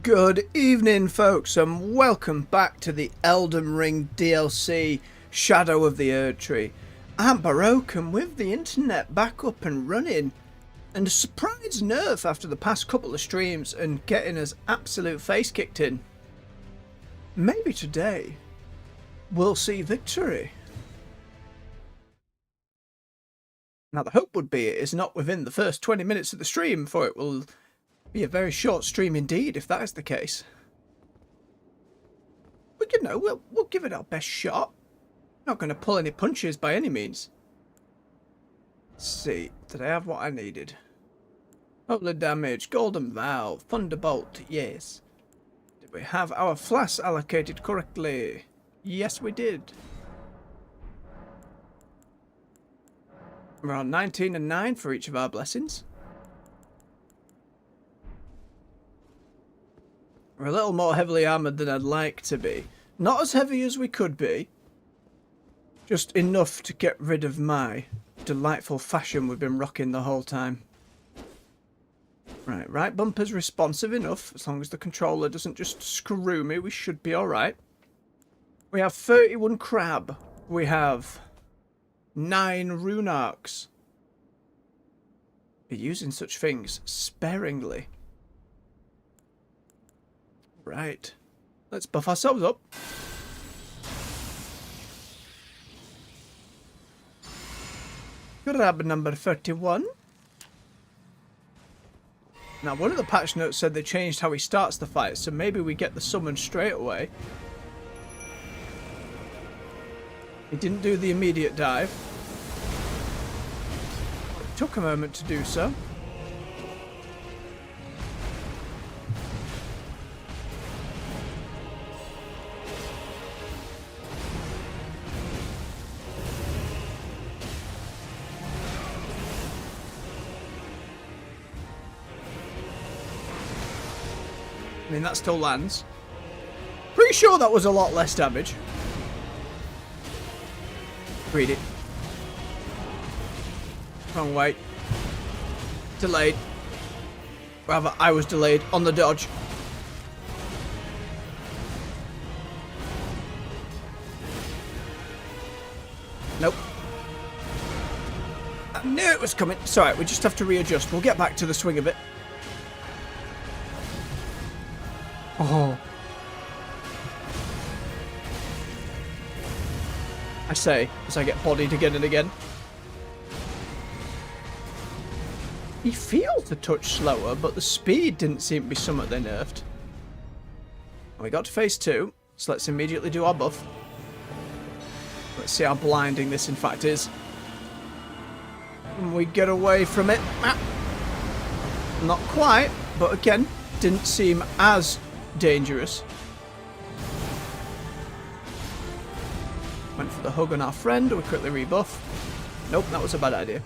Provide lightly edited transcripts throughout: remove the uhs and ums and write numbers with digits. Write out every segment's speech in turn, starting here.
Good evening, folks, and welcome back to the Elden Ring DLC, Shadow of the Erdtree. I'm Baroque, and with the internet back up and running, and a surprise nerf after the past couple of streams and getting us absolute face kicked in, maybe today we'll see victory. Now the hope would be it is not within the first 20 minutes of the stream, for it will be a very short stream indeed if that is the case. But you know, we'll give it our best shot. Not going to pull any punches by any means. Let's see, did I have what I needed? Holy damage, golden valve, thunderbolt, yes. Did we have our flasks allocated correctly? Yes, we did. We're on 19 and 9 for each of our blessings. We're a little more heavily armoured than I'd like to be. Not as heavy as we could be. Just enough to get rid of my delightful fashion we've been rocking the whole time. Right bumper's responsive enough. As long as the controller doesn't just screw me, we should be alright. We have 31 crab. We have 9 rune arcs. We're using such things sparingly. Right. Let's buff ourselves up. Grab number 31. Now, one of the patch notes said they changed how he starts the fight, so maybe we get the summon straight away. He didn't do the immediate dive. It took a moment to do so. I mean, that still lands. Pretty sure that was a lot less damage. Read it. Wrong way. Delayed. Rather, I was delayed on the dodge. Nope. I knew it was coming. It's alright, we just have to readjust. We'll get back to the swing of it. Oh. I say, as I get bodied again and again. He feels a touch slower, but the speed didn't seem to be something they nerfed. And we got to phase 2, so let's immediately do our buff. Let's see how blinding this in fact is. And we get away from it. Not quite, but again, didn't seem as dangerous. Went for the hug on our friend. We quickly rebuff. Nope, that was a bad idea.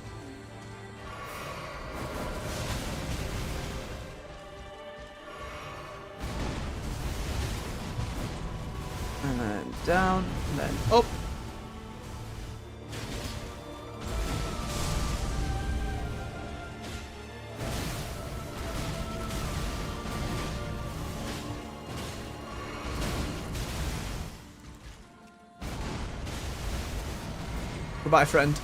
And then down, and then up. Goodbye, friend.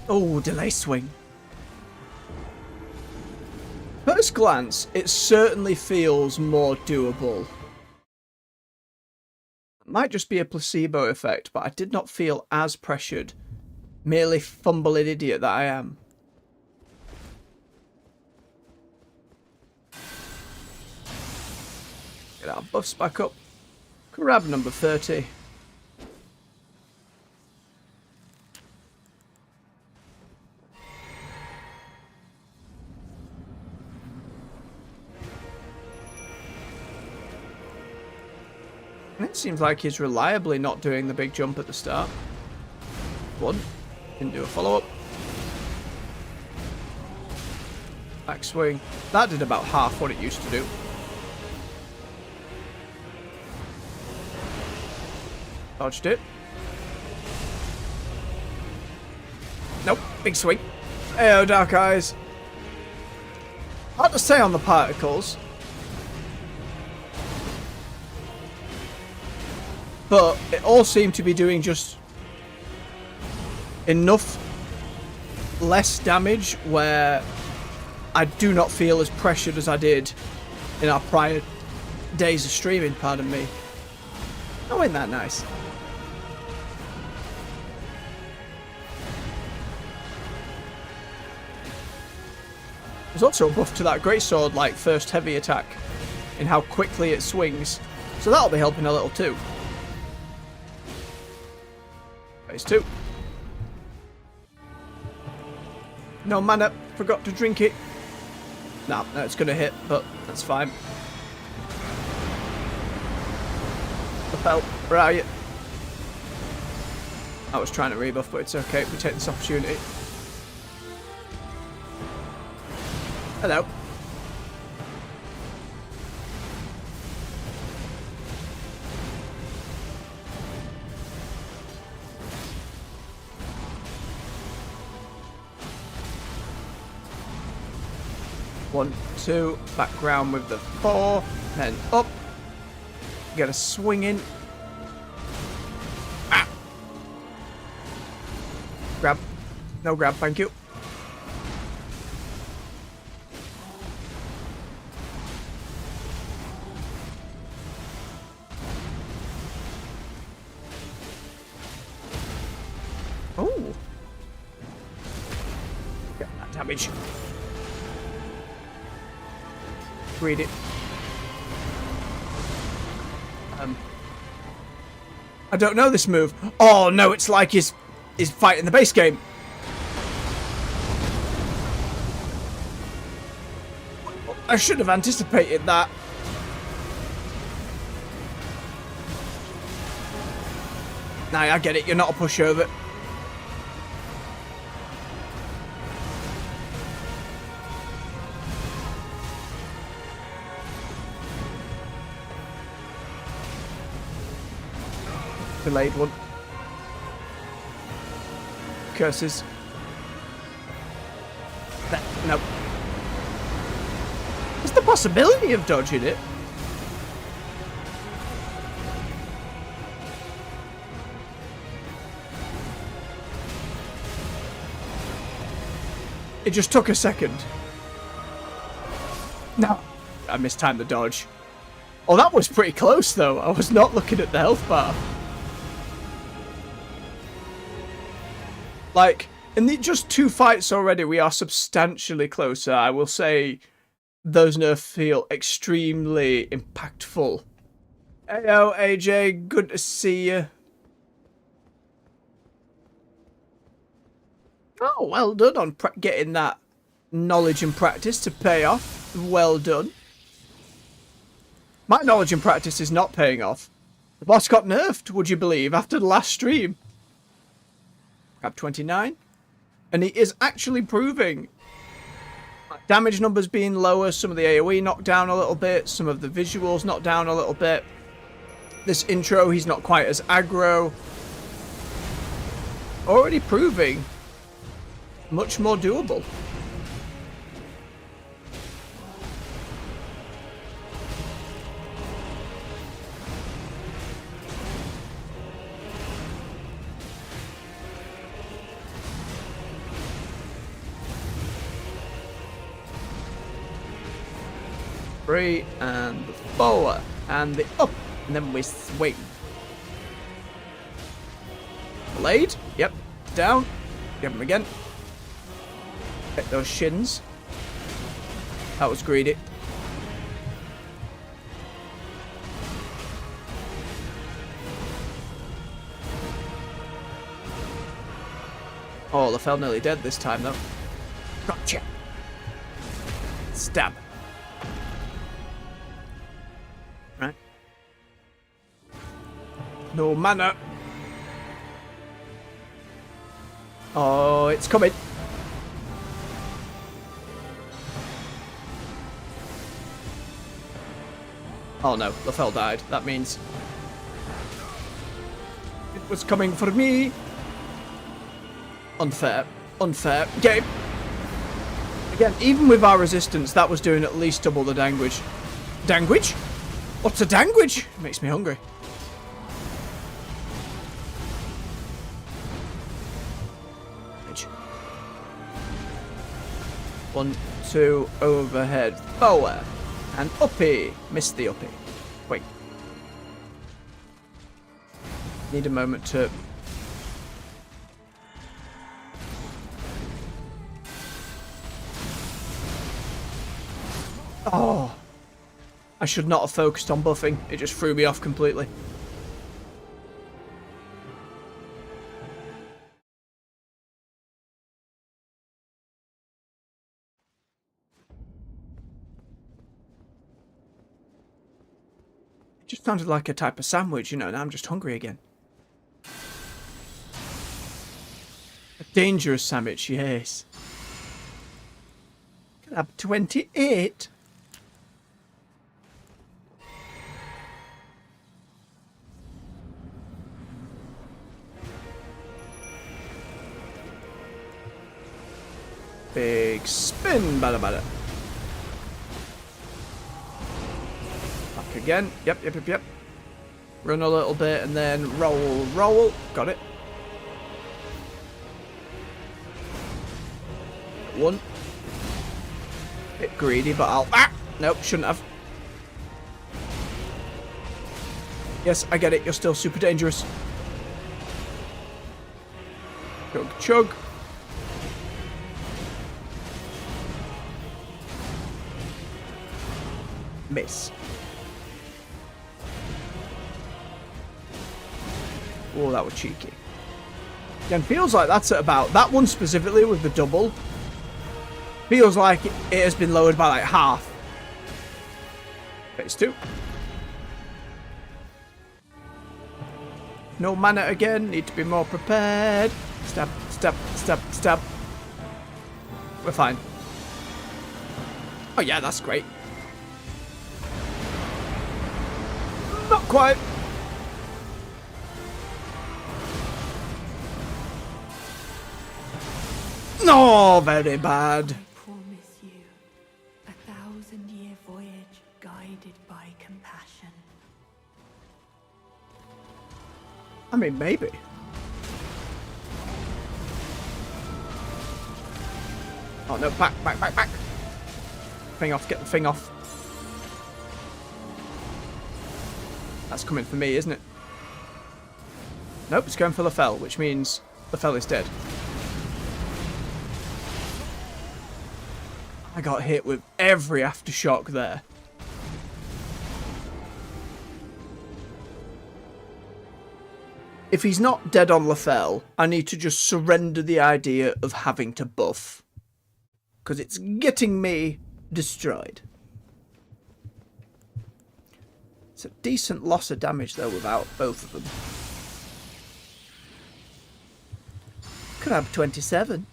Oh, delay swing. First glance, it certainly feels more doable. It might just be a placebo effect, but I did not feel as pressured. Merely fumbling idiot that I am. Get our buffs back up. Grab number 30. And it seems like he's reliably not doing the big jump at the start. One. Didn't do a follow-up. Backswing. That did about half what it used to do. Dodged it. Nope, big swing. Heyo, Dark Eyes. Hard to say on the particles. But it all seemed to be doing just enough less damage where I do not feel as pressured as I did in our prior days of streaming, pardon me. Oh, ain't that nice? There's also a buff to that greatsword, like first heavy attack, in how quickly it swings. So that'll be helping a little too. Phase 2. No mana, forgot to drink it. No, it's gonna hit, but that's fine. Lapel, where are you? I was trying to rebuff, but it's okay. We take this opportunity. Hello. One, two, background with the 4, then up. Get a swing in. Ah. Grab. No grab, thank you. Oh. Get that damage. Read it. I don't know this move. Oh no, it's like he's fighting the base game. I should have anticipated that. Nah, I get it. You're not a pushover. Delayed one. Curses. No. There's the possibility of dodging it. It just took a second. No. I mistimed the dodge. Oh, that was pretty close though. I was not looking at the health bar. Like, in the just 2 fights already, we are substantially closer. I will say those nerfs feel extremely impactful. Heyo, AJ, good to see you. Oh, well done on getting that knowledge and practice to pay off. Well done. My knowledge and practice is not paying off. The boss got nerfed, would you believe, after the last stream. Grab 29. And he is actually proving damage numbers being lower, some of the AoE knocked down a little bit, some of the visuals knocked down a little bit. This intro, he's not quite as aggro. Already proving much more doable. Three, and the 4, and the up, and then we swing. Blade, yep, down, give him again. Get those shins. That was greedy. Oh, the fell nearly dead this time though. Gotcha. Stab. Right. No mana. Oh, it's coming. Oh no, Lafell died. That means it was coming for me. Unfair. Unfair game. Again, even with our resistance, that was doing at least double the language. Danguage? What's a danguage? It makes me hungry. One, two, overhead, forward, and uppy. Missed the uppy. Wait. Need a moment to... Oh. I should not have focused on buffing. It just threw me off completely. It just sounded like a type of sandwich, you know, now I'm just hungry again. A dangerous sandwich, yes. Can I have 28? Big spin, bada bada. Back again. Yep. Run a little bit and then roll. Got it. One. Bit greedy, but I'll... Ah! Nope, shouldn't have. Yes, I get it. You're still super dangerous. Chug. Miss. Oh, that was cheeky. Again, feels like that's at about... That one specifically with the double. Feels like it has been lowered by like half. Phase 2. No mana again. Need to be more prepared. Stab. We're fine. Oh yeah, that's great. Not quite. No, very bad. I promise you, 1,000-year voyage guided by compassion. I mean, maybe. Oh no, back. Thing off, get the thing off. That's coming for me, isn't it? Nope, it's going for Lefel, which means Lefel is dead. I got hit with every aftershock there. If he's not dead on Lefel, I need to just surrender the idea of having to buff. Because it's getting me destroyed. It's a decent loss of damage though without both of them. Could have 27.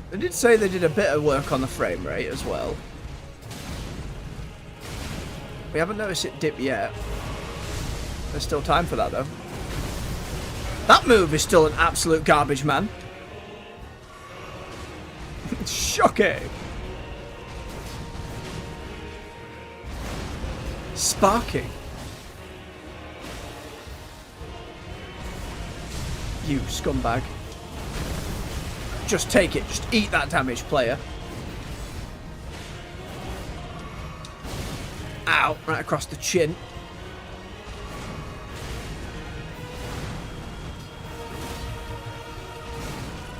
They did say they did a bit of work on the frame rate as well. We haven't noticed it dip yet. There's still time for that though. That move is still an absolute garbage, man. Shocking. Sparking. You scumbag. Just take it. Just eat that damage, player. Ow. Right across the chin.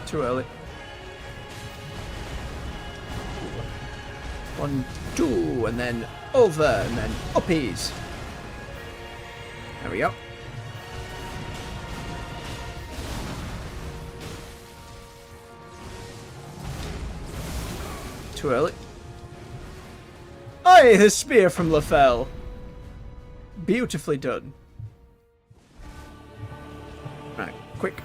Too early. 1, 2, and then over, and then uppies. There we go. Too early. Aye, the spear from Lefel. Beautifully done. Right, quick.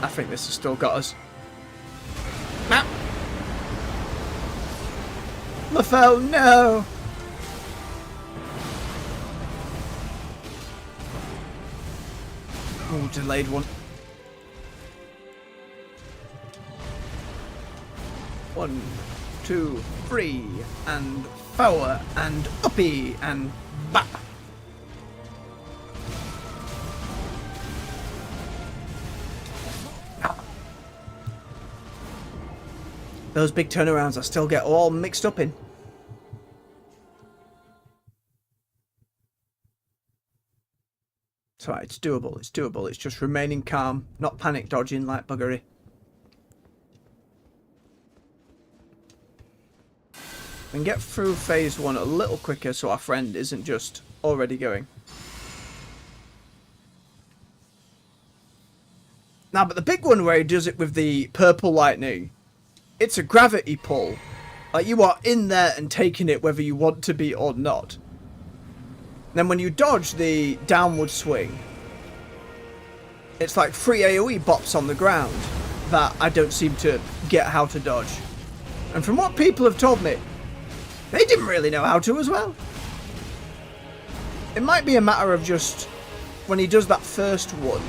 I think this has still got us. Now. Lafelle, no! Oh, delayed one. 1, 2, 3, and forward, and uppy, and back. Those big turnarounds I still get all mixed up in. It's alright, it's doable, it's doable. It's just remaining calm, not panic dodging like buggery. And get through phase 1 a little quicker so our friend isn't just already going. Now, but the big one where he does it with the purple lightning, it's a gravity pull. Like, you are in there and taking it whether you want to be or not. Then when you dodge the downward swing, it's like 3 AoE bops on the ground that I don't seem to get how to dodge. And from what people have told me, they didn't really know how to as well. It might be a matter of just, when he does that first one,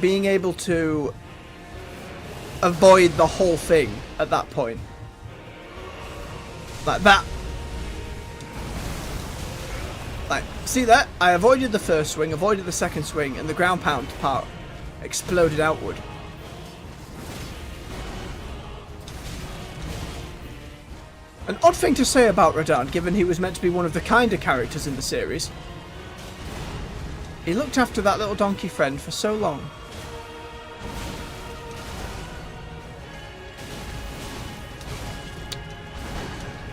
being able to avoid the whole thing at that point. Like that. Like, see that? I avoided the first swing, avoided the second swing, and the ground pound part exploded outward. An odd thing to say about Radahn, given he was meant to be one of the kinder characters in the series. He looked after that little donkey friend for so long.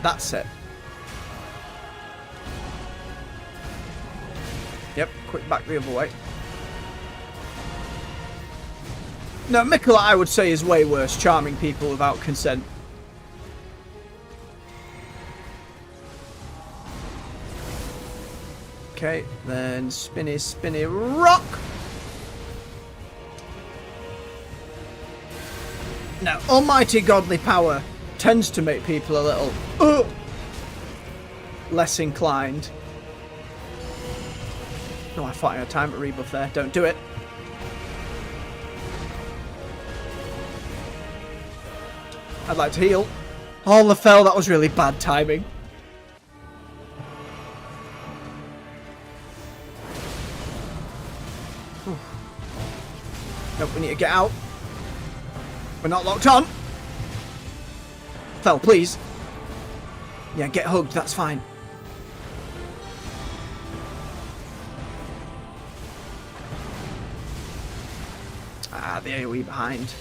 That's it. Yep, quick back the other way. No, Mikkel, I would say, is way worse, charming people without consent. Okay, then spinny, spinny rock. Now, almighty godly power tends to make people a little less inclined. No, I thought I had time to rebuff there. Don't do it. I'd like to heal. Oh, Lafelle, that was really bad timing. Nope, we need to get out. We're not locked on. Fell, please. Yeah, get hugged, that's fine. Ah, the AoE behind.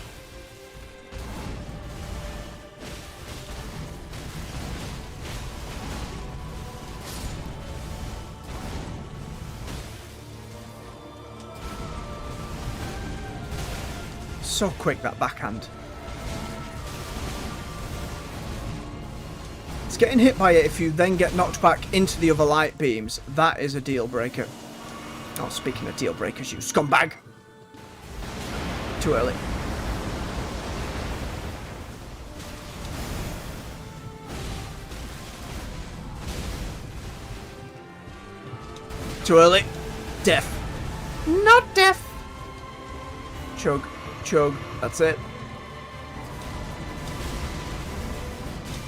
So quick, that backhand. It's getting hit by it if you then get knocked back into the other light beams. That is a deal breaker. Oh, speaking of deal breakers, you scumbag. Too early. Too early. Death. Not death. Chug. Chug. That's it.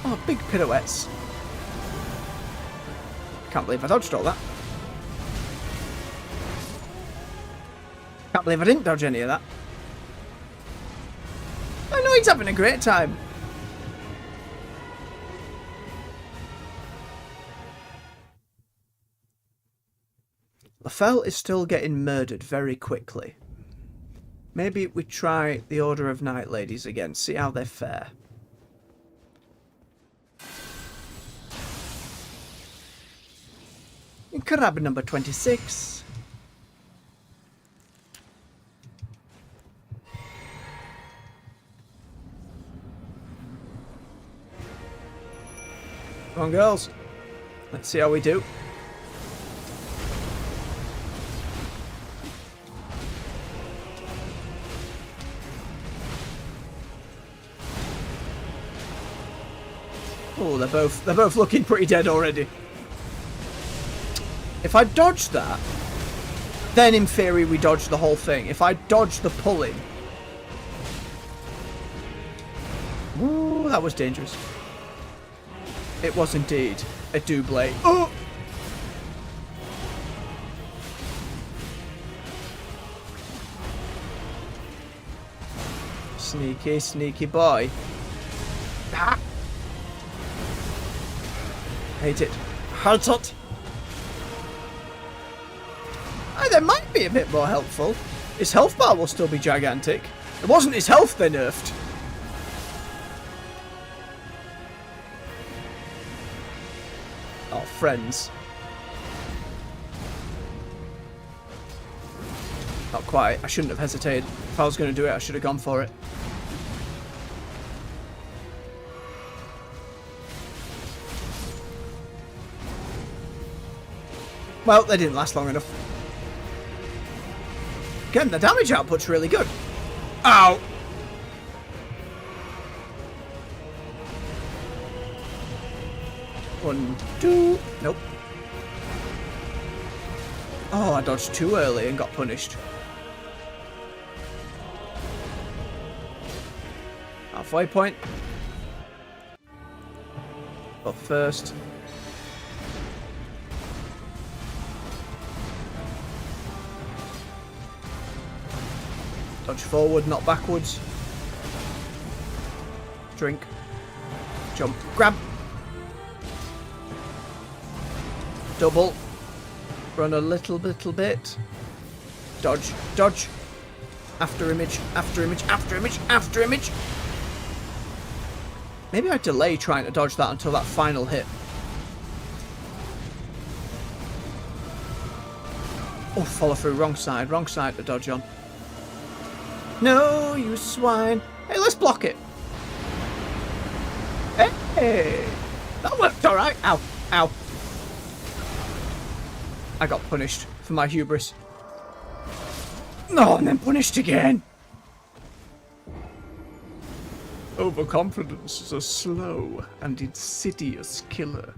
Oh, big pirouettes. Can't believe I dodged all that. Can't believe I didn't dodge any of that. I know he's having a great time. Lafelle is still getting murdered very quickly. Maybe we try the Order of Night Ladies again, see how they fare. Crab number 26. Come on, girls. Let's see how we do. Oh, they're both looking pretty dead already. If I dodge that, then in theory we dodge the whole thing. If I dodge the pulling... Ooh, that was dangerous. It was indeed a double. Oh! Sneaky, sneaky boy. Ah! Hate it. Hate it. Oh, that might be a bit more helpful. His health bar will still be gigantic. It wasn't his health they nerfed. Oh, friends. Not quite. I shouldn't have hesitated. If I was going to do it, I should have gone for it. Well, they didn't last long enough. Again, the damage output's really good. Ow! One, two. Nope. Oh, I dodged too early and got punished. Halfway point. Up first. Dodge forward, not backwards. Drink. Jump. Grab. Double. Run a little bit. Dodge. Dodge. After image. After image. After image. After image. Maybe I delay trying to dodge that until that final hit. Oh, follow through. Wrong side to dodge on. No, you swine. Hey, let's block it. Hey, that worked alright. Ow, ow. I got punished for my hubris. No, and then punished again. Overconfidence is a slow and insidious killer.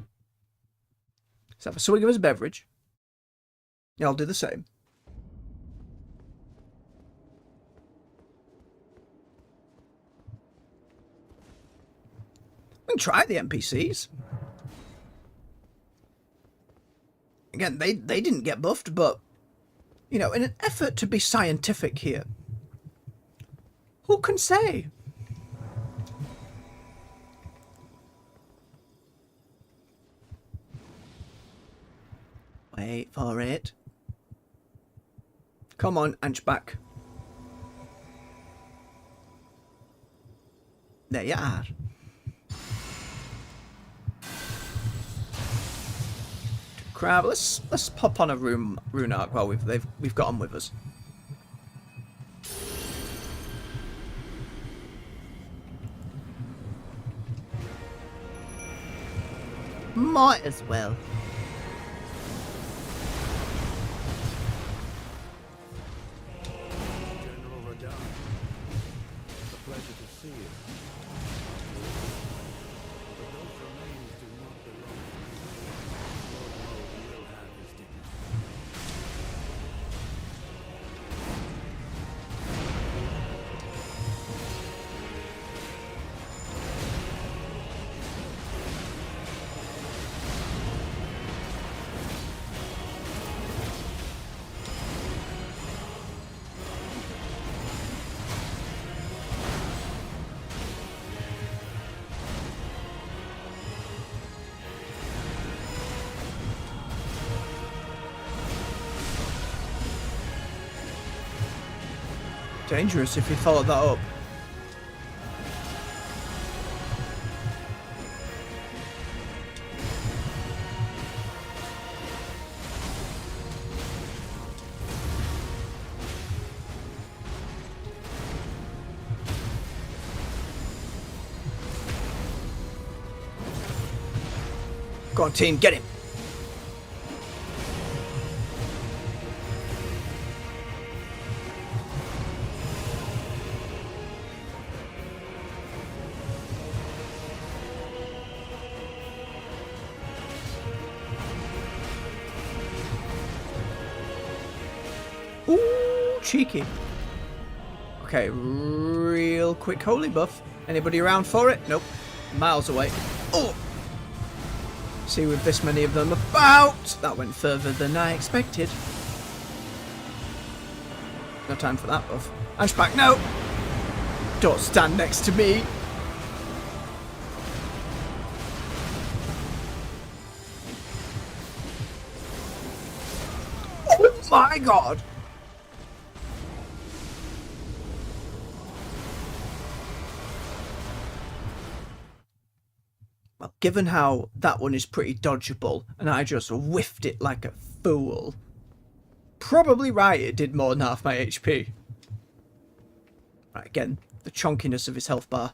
Let's have a swig of his beverage. Yeah, I'll do the same. We can try the NPCs. Again, they didn't get buffed, but, you know, in an effort to be scientific here, who can say? Wait for it. Come on, Anchback. There you are. Crab, let's pop on a rune arc while we've got them with us. Might as well. General Radar, it's a pleasure to see you. But those remains do not belong to you. Lord Mo will have his dignity. Dangerous if you follow that up. Go on, team, get him. Ooh, cheeky. Okay, real quick holy buff. Anybody around for it? Nope. Miles away. Oh! See, with this many of them about, that went further than I expected. No time for that buff. Hunchback, no! Don't stand next to me. Oh my god! Well, given how that one is pretty dodgeable, and I just whiffed it like a fool, probably right, it did more than half my HP. Right, again, the chonkiness of his health bar.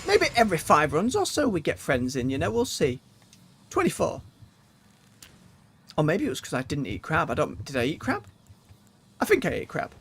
Maybe every 5 runs or so we get friends in, you know, we'll see. 24. Or maybe it was because I didn't eat crab. Did I eat crab? I think I ate crab.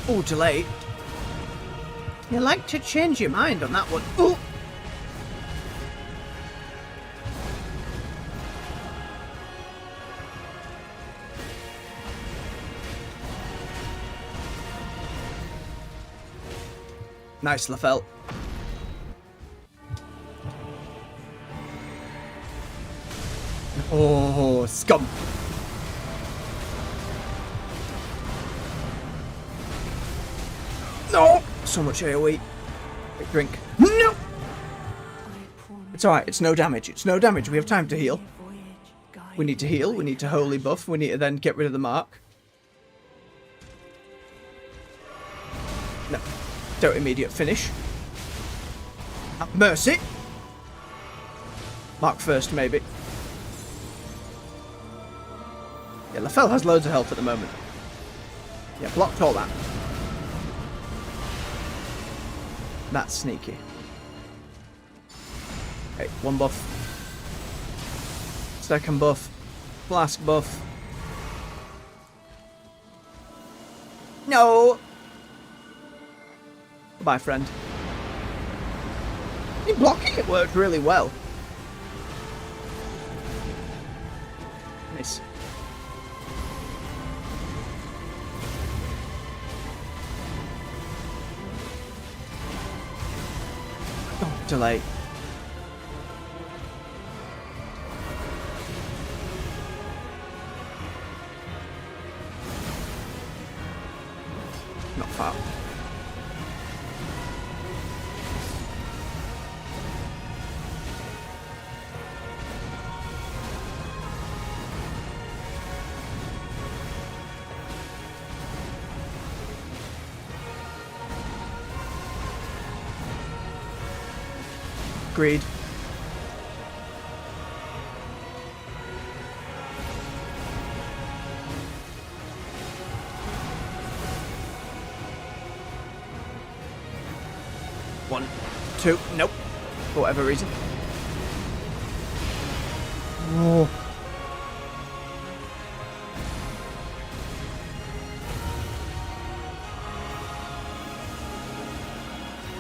Oh, delay. You like to change your mind on that one. Oh! Nice, Lafel. Oh, scum. No! So much AoE. Quick drink. No! It's alright, it's no damage. It's no damage. We have time to heal. We need to heal. We need to holy buff. We need to then get rid of the mark. No. Don't immediate finish. Have mercy. Mark first, maybe. Yeah, Lafel has loads of health at the moment. Yeah, blocked all that. That's sneaky. Okay, 1 buff. 2nd buff. Flask buff. No! Goodbye, friend. I mean, blocking it worked really well. Nice. Oh, delay. Not far. Agreed. One, two, nope. For whatever reason. Oh.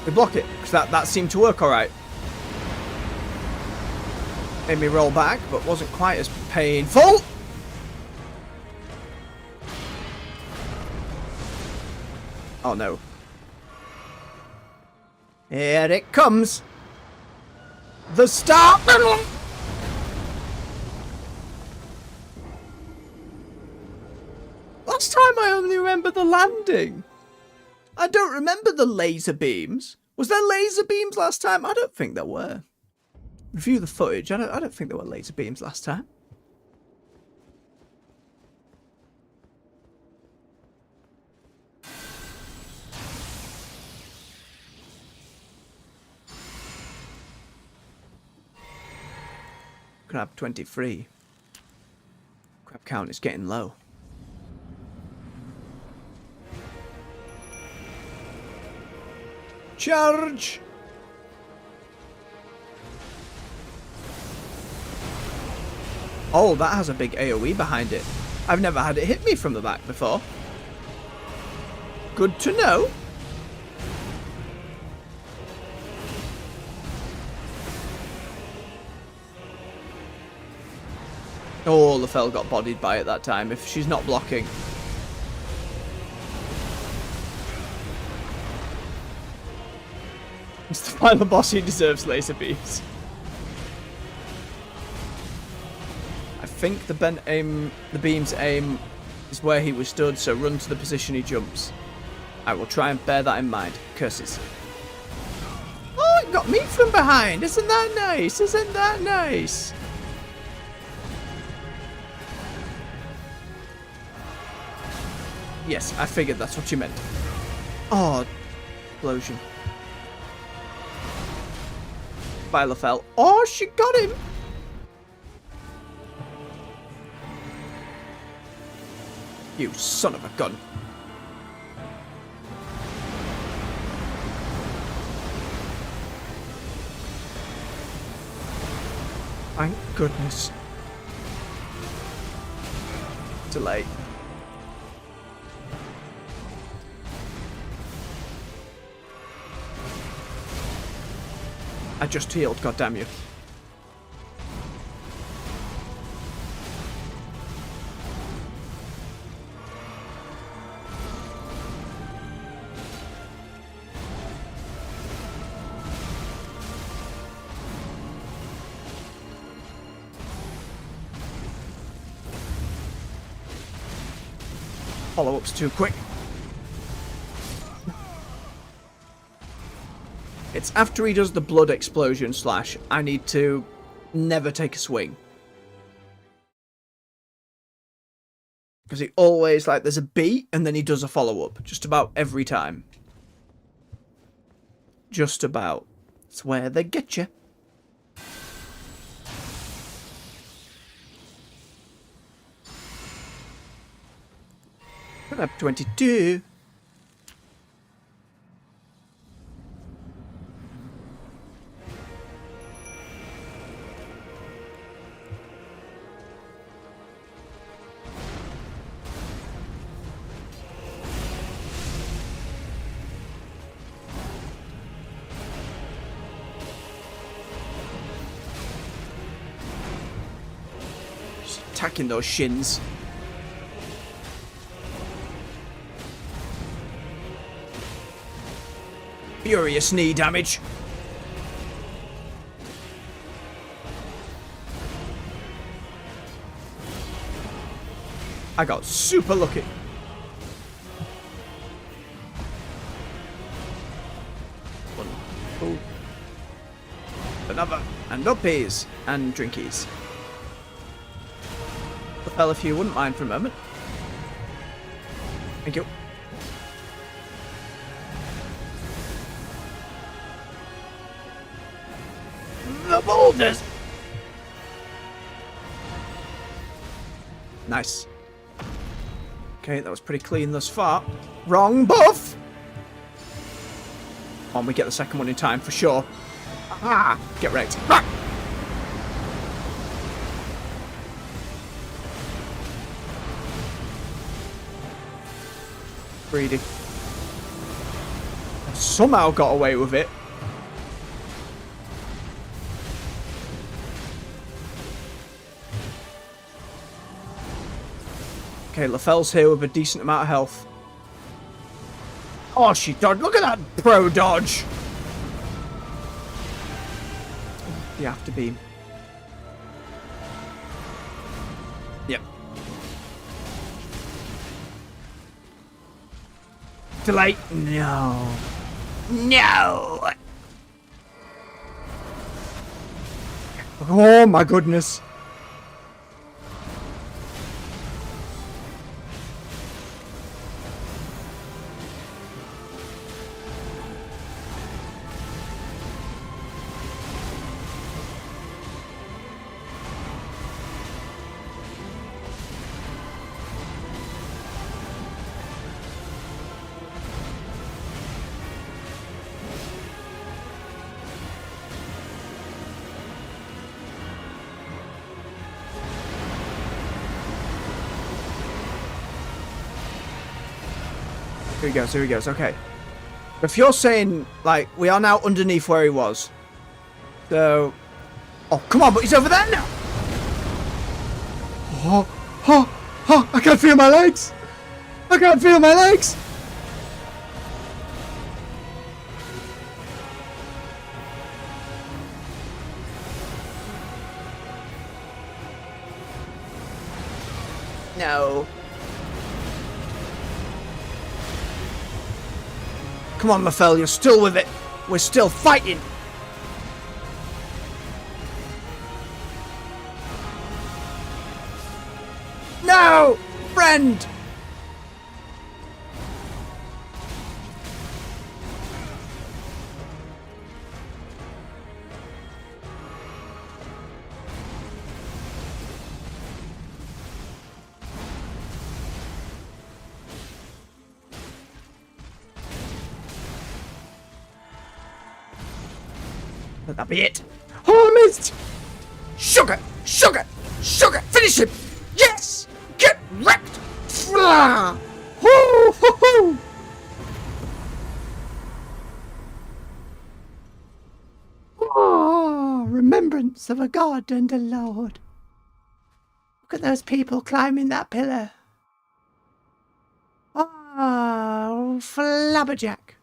We block it, because that seemed to work alright. Made me roll back, but wasn't quite as painful. Oh no. Here it comes. The start. Last time I only remember the landing. I don't remember the laser beams. Was there laser beams last time? I don't think there were. Review the footage. I don't think there were laser beams last time. Crab 23. Crab count is getting low. Charge! Oh, that has a big AoE behind it. I've never had it hit me from the back before. Good to know. Oh, Lefel got bodied by it that time, if she's not blocking. It's the final boss who deserves laser beams. I think the beam's aim is where he was stood, so run to the position he jumps. I will try and bear that in mind. Curses. Oh, it got me from behind! Isn't that nice? Isn't that nice? Yes, I figured that's what you meant. Oh, explosion. By Lefel. Oh, she got him! You son of a gun. Thank goodness. Too late. I just healed, goddammit. Follow-up's too quick. It's after he does the blood explosion slash, I need to never take a swing. Because he always, like, there's a beat and then he does a follow-up. Just about every time. Just about. It's where they get you. Up 22. Just attacking those shins. Furious knee damage. I got super lucky. One, two, another, and uppies and drinkies. Well, if you wouldn't mind for a moment. Thank you. The boulders. Nice. Okay, that was pretty clean thus far. Wrong buff. On, we get the second one in time for sure. Ah, get wrecked. Ah! Greedy. Somehow got away with it. Okay, Lefel's here with a decent amount of health. Oh, she dodged. Look at that pro dodge. The after beam. Yep. delay. No. No. Oh my goodness. Here he goes, okay. If you're saying, like, we are now underneath where he was. So... Oh, come on, but he's over there now! Oh, I can't feel my legs! I can't feel my legs! No. Come on, Mafel, you're still with it. We're still fighting. No! Friend! Let that be it. Oh, I missed! Sugar! Sugar! Sugar! Finish him! Yes! Get wrecked! Hoo, hoo, hoo. Oh, remembrance of a god and a lord. Look at those people climbing that pillar. Oh, flabberjack.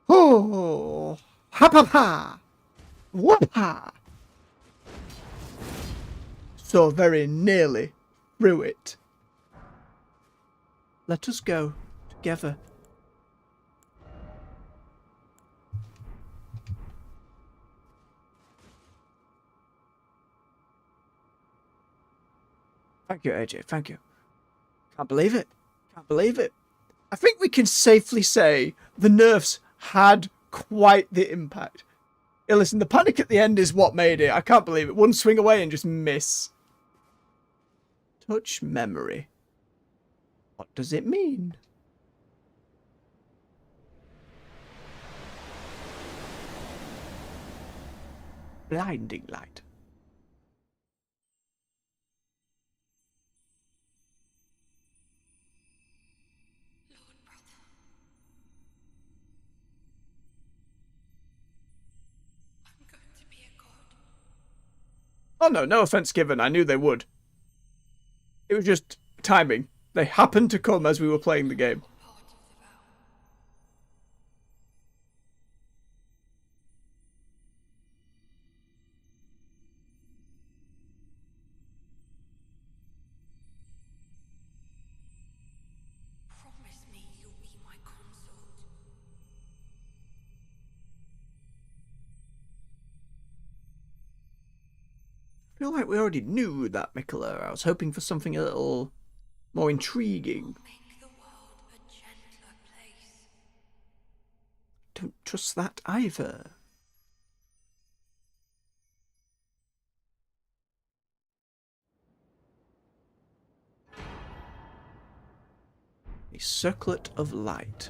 Oh, ha ha ha. Whoop-ha. So very nearly through it. Let us go together. Thank you, AJ. Thank you. Can't believe it. Can't believe it. I think we can safely say the nerfs had quite the impact. Hey, listen, the panic at the end is what made it. I can't believe it. One swing away and just miss. Touch memory. What does it mean? Blinding light. Lord brother. I'm going to be a god. Oh no, no offense given. I knew they would. It was just timing. They happened to come as we were playing the game. Part of the vow. Promise me you'll be my consort. I feel like we already knew that, Mikola. I was hoping for something a little more intriguing. Make the world a gentler place. Don't trust that either. A circlet of light.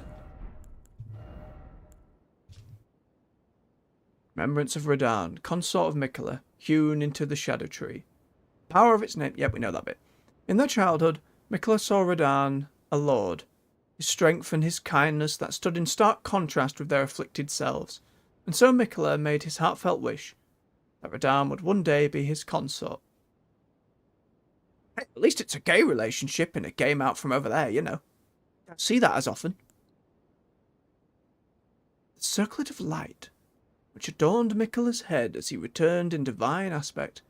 Remembrance of Radahn, consort of Mikola, hewn into the shadow tree. Power of its name. Yep, we know that bit. In their childhood, Mikola saw Radahn a lord. His strength and his kindness that stood in stark contrast with their afflicted selves. And so Mikola made his heartfelt wish that Radahn would one day be his consort. Hey, at least it's a gay relationship in a game out from over there, you know. Don't see that as often. The circlet of light, which adorned Mikola's head as he returned in divine aspect,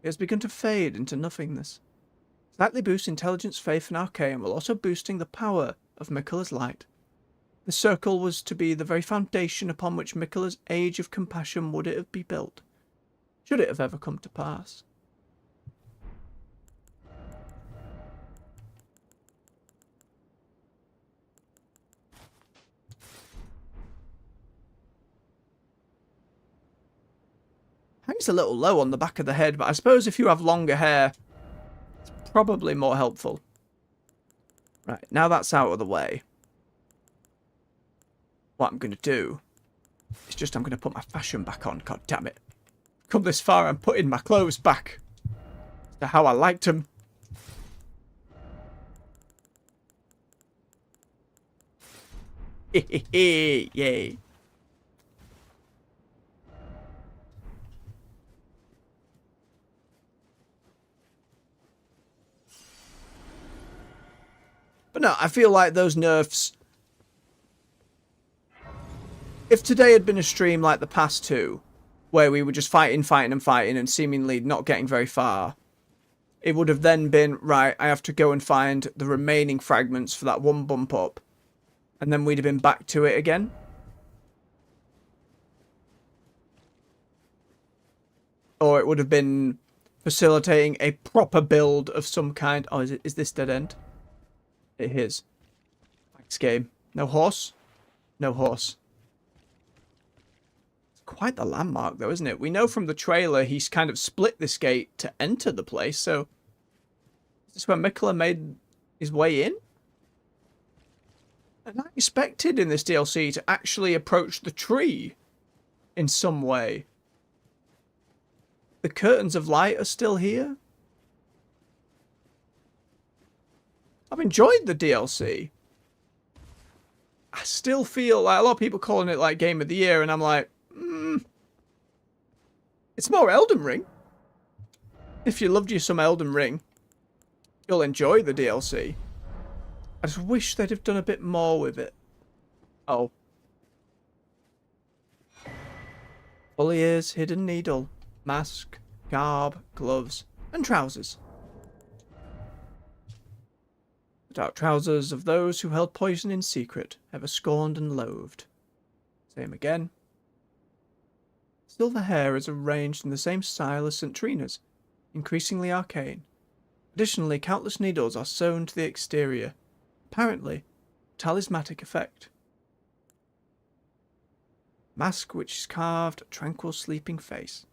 it has begun to fade into nothingness. Slightly boost intelligence, faith, and arcane, while also boosting the power of Mikola's light. The circle was to be the very foundation upon which Miquella's age of compassion would it have be built, should it have ever come to pass. Hangs a little low on the back of the head, but I suppose if you have longer hair, it's probably more helpful. Right, now that's out of the way. What I'm going to do is just I'm going to put my fashion back on. God damn it. Come this far, I'm putting my clothes back to how I liked them. Yay. But no, I feel like those nerfs... If today had been a stream like the past two, where we were just fighting and seemingly not getting very far, it would have then been, right, I have to go and find the remaining fragments for that one bump up, and then we'd have been back to it again. Or it would have been facilitating a proper build of some kind. Oh, is this dead end? It is. Thanks, game. No horse? No horse. It's quite the landmark, though, isn't it? We know from the trailer he's kind of split this gate to enter the place, so... Is this where Miquella made his way in? And I expected in this DLC to actually approach the tree in some way. The curtains of light are still here. I've enjoyed the DLC. I still feel like a lot of people calling it like Game of the Year, and I'm like, it's more Elden Ring. If you loved you some Elden Ring, you'll enjoy the DLC. I just wish they'd have done a bit more with it. Oh. Full ears, hidden needle, mask, garb, gloves, and trousers. The dark trousers of those who held poison in secret, ever scorned and loathed. Same again. Silver hair is arranged in the same style as St. Trina's, increasingly arcane. Additionally, countless needles are sewn to the exterior, apparently talismanic effect. Mask which is carved a tranquil sleeping face.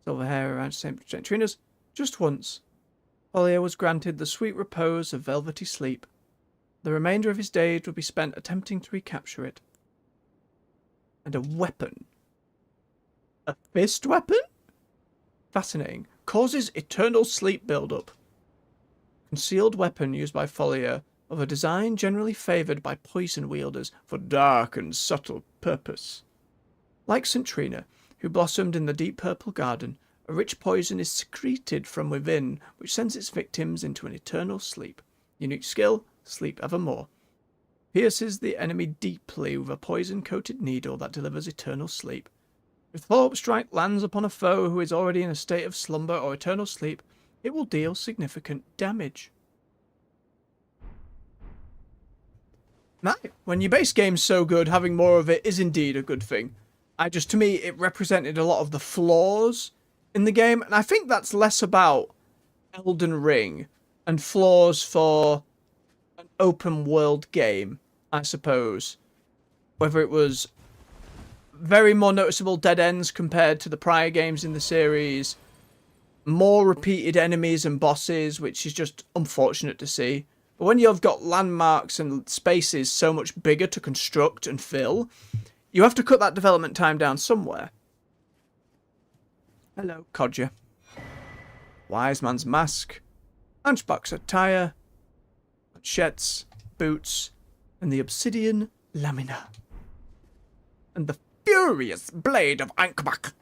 Silver hair around St. Trina's just once. Ollier was granted the sweet repose of velvety sleep. The remainder of his days would be spent attempting to recapture it. And a weapon. A fist weapon? Fascinating. Causes eternal sleep build-up. Concealed weapon used by Follier, of a design generally favoured by poison wielders for dark and subtle purpose. Like St. Trina, who blossomed in the deep purple garden, a rich poison is secreted from within, which sends its victims into an eternal sleep. Unique skill, sleep evermore. Pierces the enemy deeply with a poison-coated needle that delivers eternal sleep. If the follow-up strike lands upon a foe who is already in a state of slumber or eternal sleep, it will deal significant damage. Now, when your base game's so good, having more of it is indeed a good thing. To me, it represented a lot of the flaws in the game, and I think that's less about Elden Ring and flaws for an open world game, I suppose. Whether it was very more noticeable dead ends compared to the prior games in the series, more repeated enemies and bosses, which is just unfortunate to see. But when you've got landmarks and spaces so much bigger to construct and fill, you have to cut that development time down somewhere. Hello, Codger. Wise man's mask, hunchback's attire, machetes, boots, and the obsidian lamina. And the furious blade of Ankbach.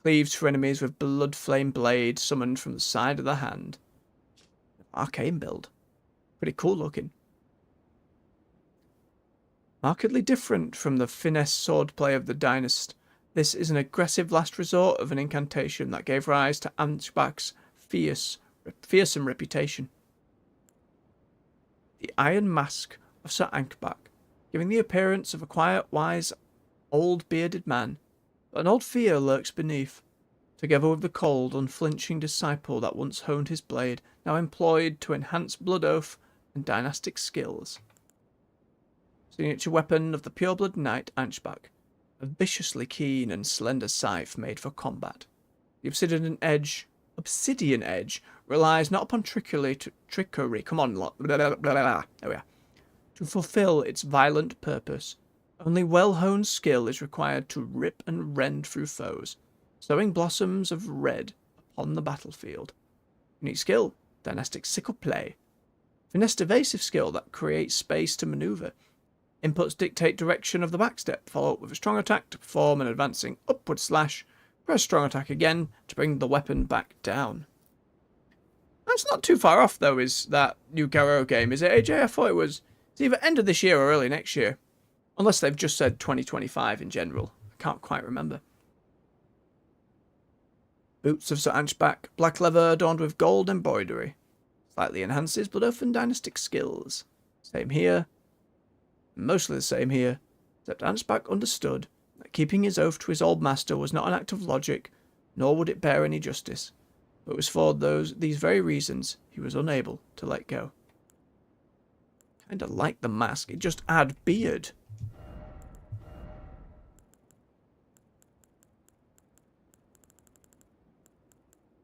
Cleaves for enemies with blood flame blade summoned from the side of the hand. Arcane build. Pretty cool looking. Markedly different from the finesse swordplay of the Dynast, this is an aggressive last resort of an incantation that gave rise to Ansbach's fearsome reputation. the iron mask of Sir Ankhbach, giving the appearance of a quiet, wise, old bearded man, but an old fear lurks beneath, together with the cold, unflinching disciple that once honed his blade, now employed to enhance blood oath and dynastic skills. Signature weapon of the pureblood knight Ankhbach, a viciously keen and slender scythe made for combat. The obsidian edge relies not upon trickery, come on, there we are, to fulfill its violent purpose. Only well-honed skill is required to rip and rend through foes, sowing blossoms of red upon the battlefield. Unique skill, dynastic sickle play. Finesse evasive skill that creates space to maneuver. Inputs dictate direction of the backstep, follow up with a strong attack to perform an advancing upward slash. Press strong attack again to bring the weapon back down. That's not too far off, though, is that new Garou game, is it, AJ? I thought it's either end of this year or early next year. Unless they've just said 2025 in general. I can't quite remember. Boots of Sir Ankhbach, black leather adorned with gold embroidery. Slightly enhances blood oath and dynastic skills. Same here. Mostly the same here, except Ankhbach understood that keeping his oath to his old master was not an act of logic, nor would it bear any justice, but it was for these very reasons he was unable to let go. Kinda like the mask, it just had beard.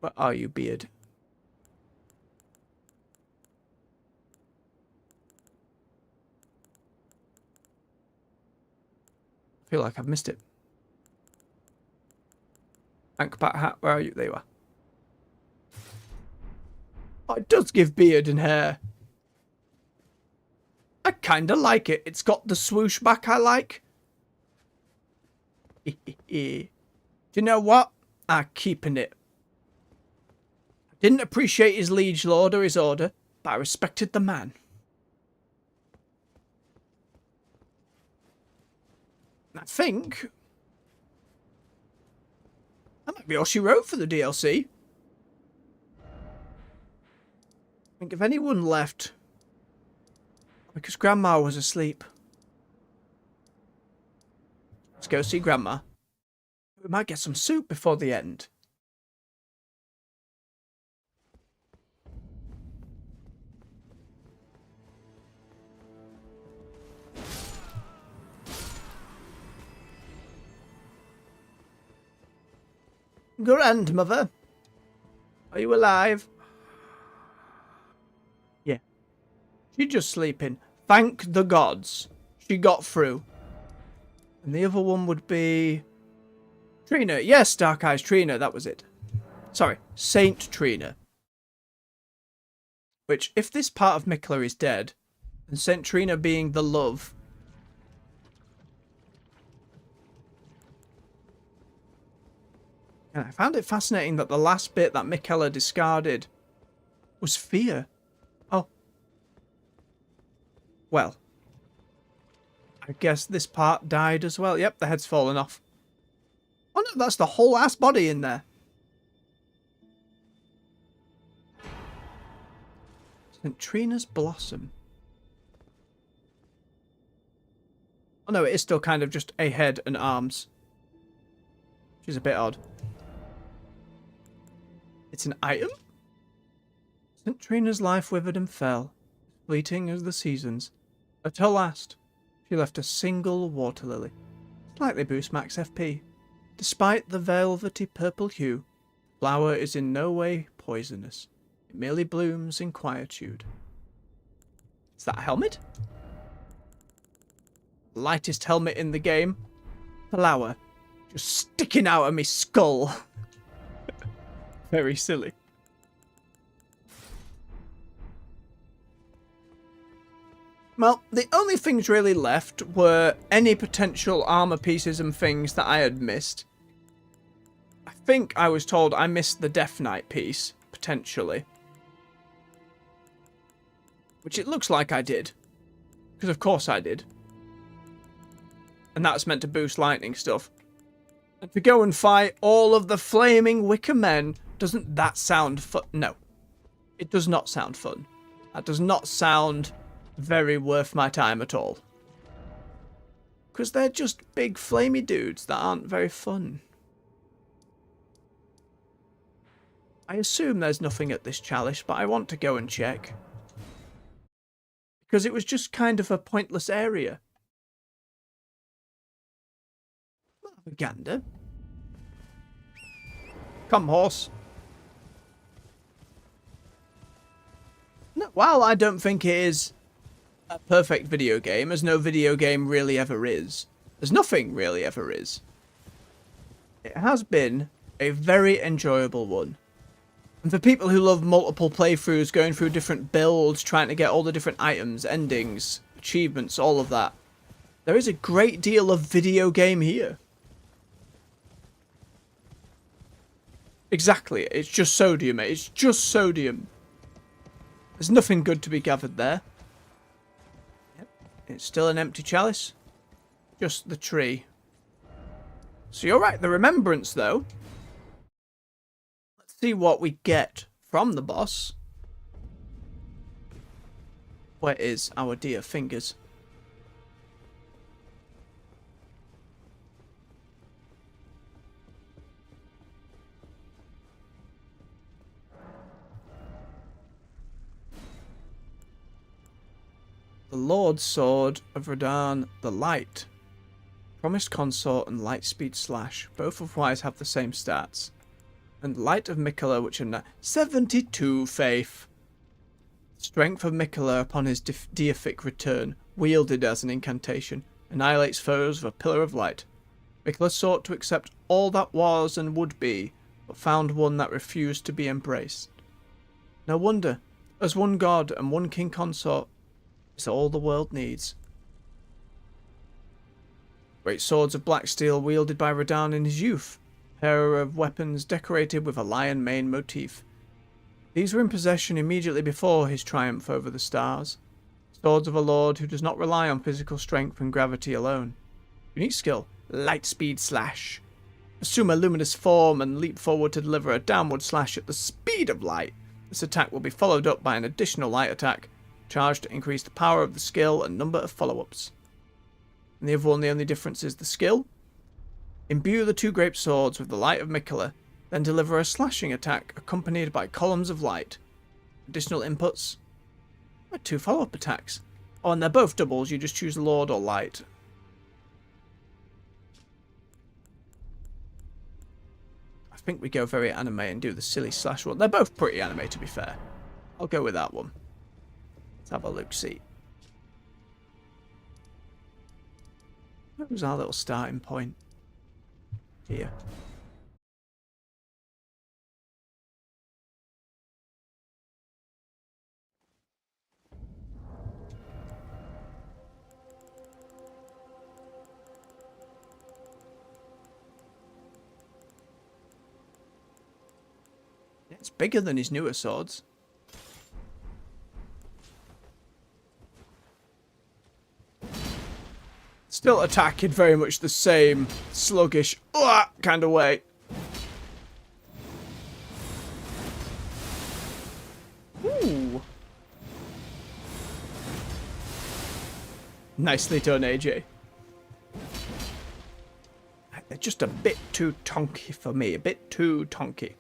Where are you, beard? I feel like I've missed it. Ankhbach hat, where are you? There you are. Oh, it does give beard and hair. I kinda like it. It's got the swoosh back I like. Do you know what? I'm keeping it. I didn't appreciate his liege lord or his order, but I respected the man. I think that might be all she wrote for the DLC. I think if anyone left, because Grandma was asleep. Let's go see Grandma. We might get some soup before the end. Grandmother, are you alive? Yeah. She's just sleeping. Thank the gods. She got through. And the other one would be Trina. Yes, Dark Eyes Trina, that was it. Sorry, Saint Trina. Which, if this part of Mikla is dead, and Saint Trina being the love, and I found it fascinating that the last bit that Michaela discarded was fear. Oh. Well. I guess this part died as well. Yep, the head's fallen off. Oh no, that's the whole ass body in there. St. Trina's Blossom. Oh no, it is still kind of just a head and arms. Which is a bit odd. It's an item? St. Trina's life withered and fell, fleeting as the seasons. At her last, she left a single water lily. Slightly boost max FP. Despite the velvety purple hue, the flower is in no way poisonous. It merely blooms in quietude. Is that a helmet? Lightest helmet in the game. Flower. Just sticking out of me skull. Very silly. Well, the only things really left were any potential armor pieces and things that I had missed. I think I was told I missed the Death Knight piece, potentially. Which it looks like I did. Because of course I did. And that's meant to boost lightning stuff. And to go and fight all of the flaming wicker men, doesn't that sound fun? No. It does not sound fun. That does not sound very worth my time at all. Because they're just big flamey dudes that aren't very fun. I assume there's nothing at this chalice, but I want to go and check. Because it was just kind of a pointless area. I'll have a gander. Come, horse. No, while I don't think it is a perfect video game, as no video game really ever is, as nothing really ever is, it has been a very enjoyable one. And for people who love multiple playthroughs, going through different builds, trying to get all the different items, endings, achievements, all of that, there is a great deal of video game here. Exactly, it's just sodium, mate. It's just sodium. There's nothing good to be gathered there. Yep. It's still an empty chalice. Just the tree. So you're right, the remembrance though. Let's see what we get from the boss. Where is our dear fingers? The Lord's Sword of Radahn the Light. Promised Consort and Lightspeed Slash, both of which have the same stats. And Light of Miquella, which are 72 faith. Strength of Miquella upon his deific return, wielded as an incantation, annihilates foes with a pillar of light. Miquella sought to accept all that was and would be, but found one that refused to be embraced. No wonder, as one god and one king consort, is all the world needs. Great swords of black steel wielded by Radahn in his youth. Pair of weapons decorated with a lion mane motif. These were in possession immediately before his triumph over the stars. Swords of a lord who does not rely on physical strength and gravity alone. Unique skill, Lightspeed Slash. Assume a luminous form and leap forward to deliver a downward slash at the speed of light. This attack will be followed up by an additional light attack, charged to increase the power of the skill and number of follow-ups. And the other one, the only difference is the skill. Imbue the two great swords with the light of Miquella, then deliver a slashing attack accompanied by columns of light. Additional inputs. 2 follow-up attacks. Oh, and they're both doubles, you just choose Lord or Light. I think we go very anime and do the silly slash one. They're both pretty anime, to be fair. I'll go with that one. Let's have a look-see. Where was our little starting point? Here. It's bigger than his newer swords. Still attacking very much the same sluggish kind of way. Ooh. Nicely done, AJ. They're just a bit too tonky for me. A bit too tonky.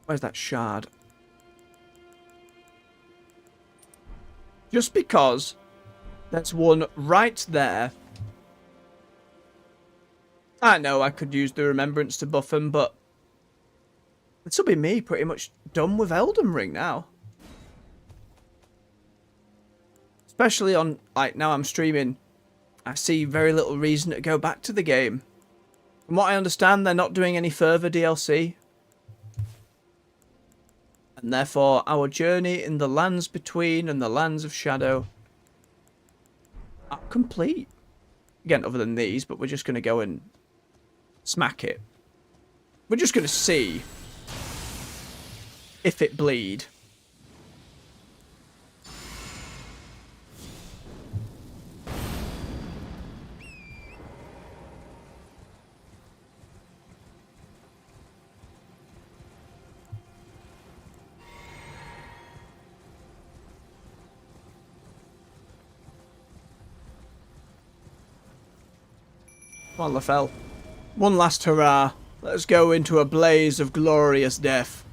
Where's that shard? Just because there's one right there. I know I could use the remembrance to buff him, but this will be me pretty much done with Elden Ring now. Especially on, like, now I'm streaming, I see very little reason to go back to the game. From what I understand, they're not doing any further DLC. And therefore, our journey in the lands between and the lands of shadow are complete. Again, other than these, but we're just going to go and smack it. We're just going to see if it bleed. Come on, Lafell. One last hurrah. Let's go into a blaze of glorious death.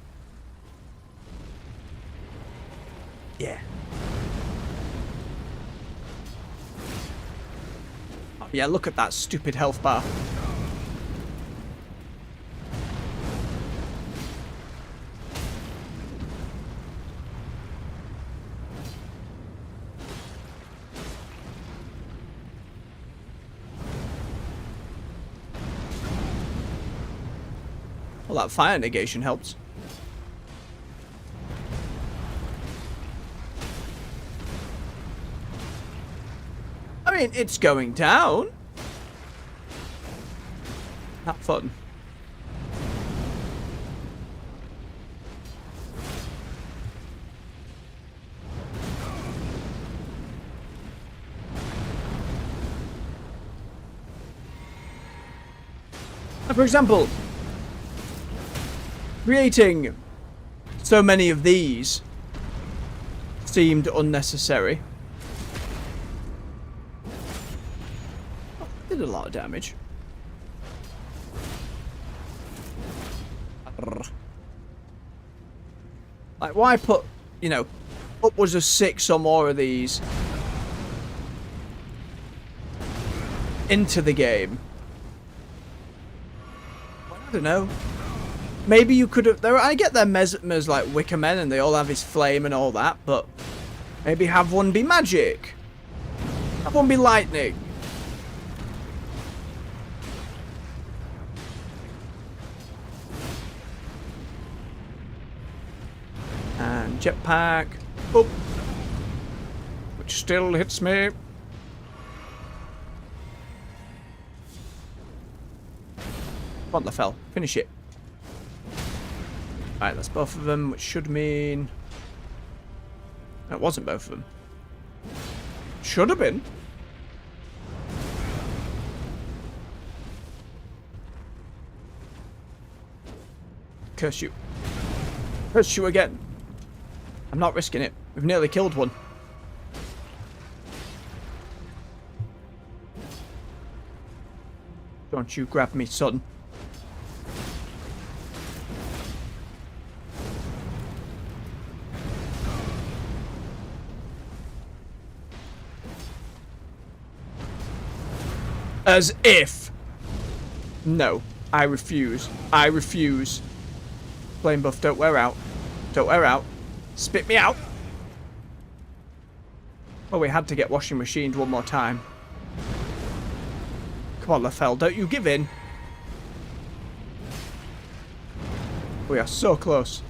Yeah. Oh, yeah, look at that stupid health bar. Well, that fire negation helps. I mean, it's going down. Not fun. For example, creating so many of these seemed unnecessary. Oh, did a lot of damage. Like, why put, you know, upwards of 6 or more of these into the game? I don't know. Maybe you could have... I get their mesmers like Wicker Men and they all have his flame and all that, but maybe have one be magic. Have one be lightning. And jetpack. Oh. Which still hits me. Come on, Lafell. Finish it. Right, that's both of them, which should mean... That wasn't both of them. Should have been. Curse you. Curse you again. I'm not risking it. We've nearly killed one. Don't you grab me, son. As if. No, I refuse. I refuse. Flame buff, don't wear out. Don't wear out. Spit me out. Oh, we had to get washing machined one more time. Come on, Lafell, don't you give in. We are so close.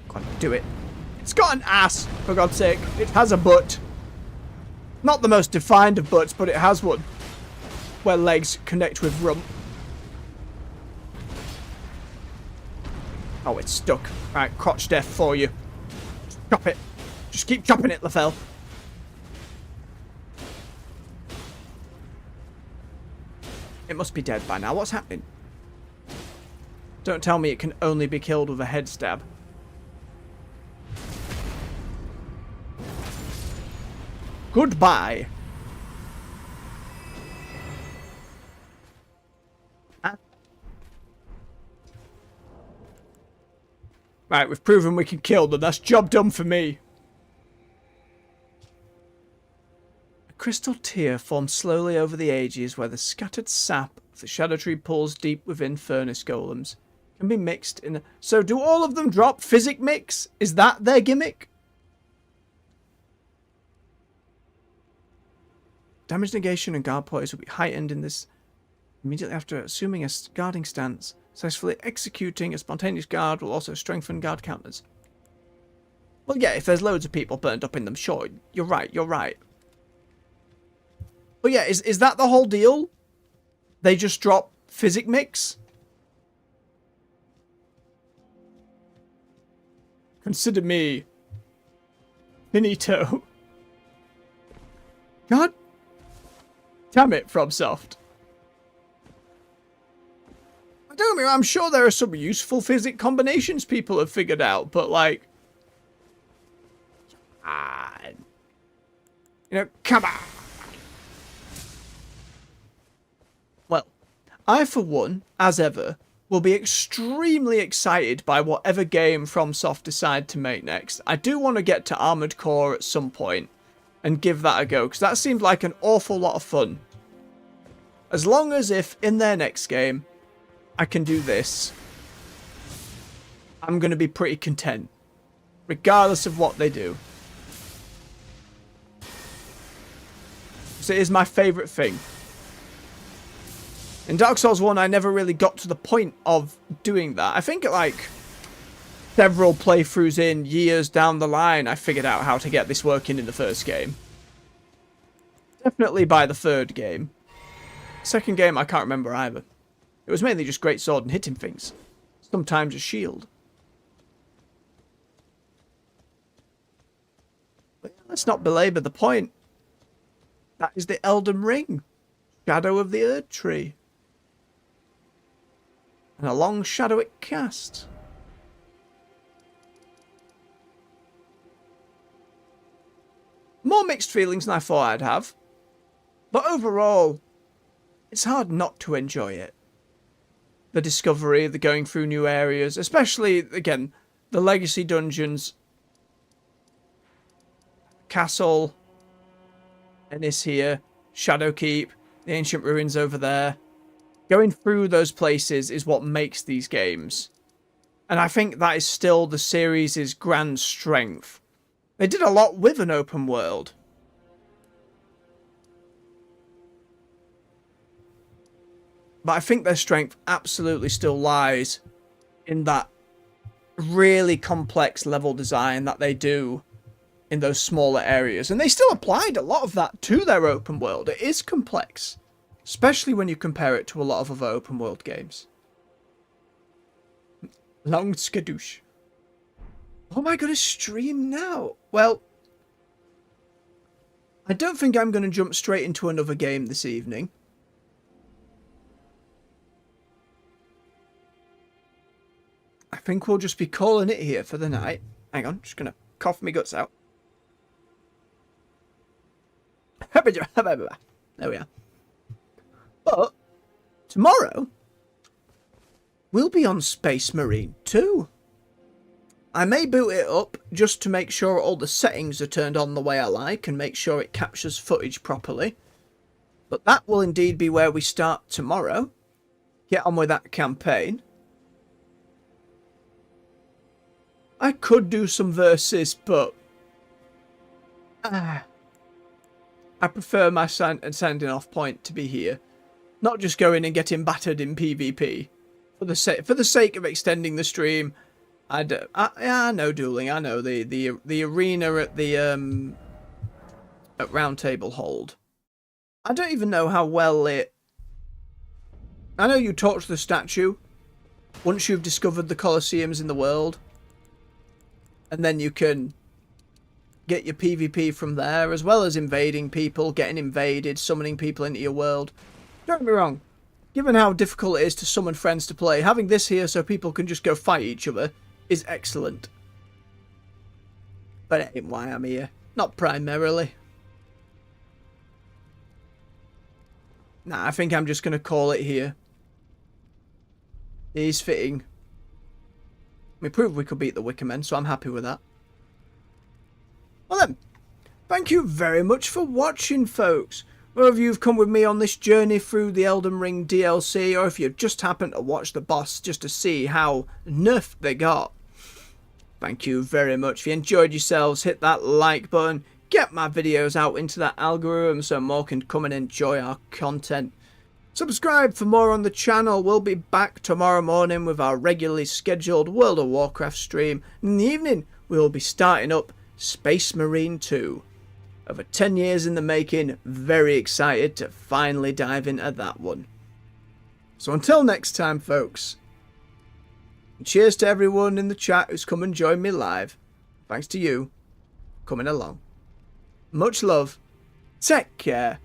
Come on, do it. It's got an ass, for God's sake. It has a butt. Not the most defined of butts, but it has one. Where legs connect with rump. Oh, it's stuck. Right, crotch death for you. Chop it. Just keep chopping it, Lafell. It must be dead by now. What's happening? Don't tell me it can only be killed with a head stab. Goodbye. Right, we've proven we can kill them. That's job done for me. A crystal tear forms slowly over the ages where the scattered sap of the shadow tree pulls deep within furnace golems. Can be mixed in a... So do all of them drop physic mix? Is that their gimmick? Damage negation and guard poise will be heightened in this immediately after assuming a guarding stance. Successfully executing a spontaneous guard will also strengthen guard counters. Well, yeah, if there's loads of people burned up in them, sure, you're right, you're right. But yeah, is that the whole deal? They just drop physic mix? Consider me finito. God damn it, FromSoft. Don't get me wrong, I'm sure there are some useful physics combinations people have figured out, but like, come on. Well, I for one, as ever, will be extremely excited by whatever game FromSoft decide to make next. I do want to get to Armored Core at some point and give that a go, because that seemed like an awful lot of fun. As long as if, in their next game, I can do this, I'm going to be pretty content, regardless of what they do. So it is my favourite thing. In Dark Souls 1, I never really got to the point of doing that. I think like several playthroughs in, years down the line, I figured out how to get this working in the first game. Definitely by the third game. Second game, I can't remember either. It was mainly just great sword and hitting things. Sometimes a shield. But let's not belabor the point. That is the Elden Ring. Shadow of the Erdtree. And a long shadow it casts. More mixed feelings than I thought I'd have. But overall, it's hard not to enjoy it. The discovery, the going through new areas, especially, again, the legacy dungeons. Castle. Ennis here. Shadowkeep. The ancient ruins over there. Going through those places is what makes these games. And I think that is still the series' grand strength. They did a lot with an open world. But I think their strength absolutely still lies in that really complex level design that they do in those smaller areas. And they still applied a lot of that to their open world. It is complex, especially when you compare it to a lot of other open world games. Long skadoosh. Oh, am I going to stream now? Well, I don't think I'm going to jump straight into another game this evening. I think we'll just be calling it here for the night. Hang on, just going to cough my guts out. There we are. But tomorrow, we'll be on Space Marine 2. I may boot it up just to make sure all the settings are turned on the way I like and make sure it captures footage properly. But that will indeed be where we start tomorrow. Get on with that campaign. I could do some verses, but I prefer my sending off point to be here. Not just going and getting battered in PvP. For the sake of extending the stream. I know dueling. I know the arena at the at Round Table Hold. I don't even know how well it. I know you torch the statue once you've discovered the Colosseums in the world, and then you can get your PvP from there, as well as invading people, getting invaded, summoning people into your world. Don't get me wrong. Given how difficult it is to summon friends to play, having this here so people can just go fight each other is excellent. But it ain't why I'm here. Not primarily. Nah, I think I'm just going to call it here. It is fitting. We proved we could beat the Wicker Men, so I'm happy with that. Well then, thank you very much for watching, folks. Whether you've come with me on this journey through the Elden Ring DLC, or if you just happened to watch the boss just to see how nerfed they got. Thank you very much. If you enjoyed yourselves, hit that like button. Get my videos out into that algorithm so more can come and enjoy our content. Subscribe for more on the channel. We'll be back tomorrow morning with our regularly scheduled World of Warcraft stream. In the evening, we'll be starting up Space Marine 2. Over 10 years in the making, very excited to finally dive into that one. So until next time, folks, and cheers to everyone in the chat who's come and joined me live. Thanks to you coming along. Much love. Take care.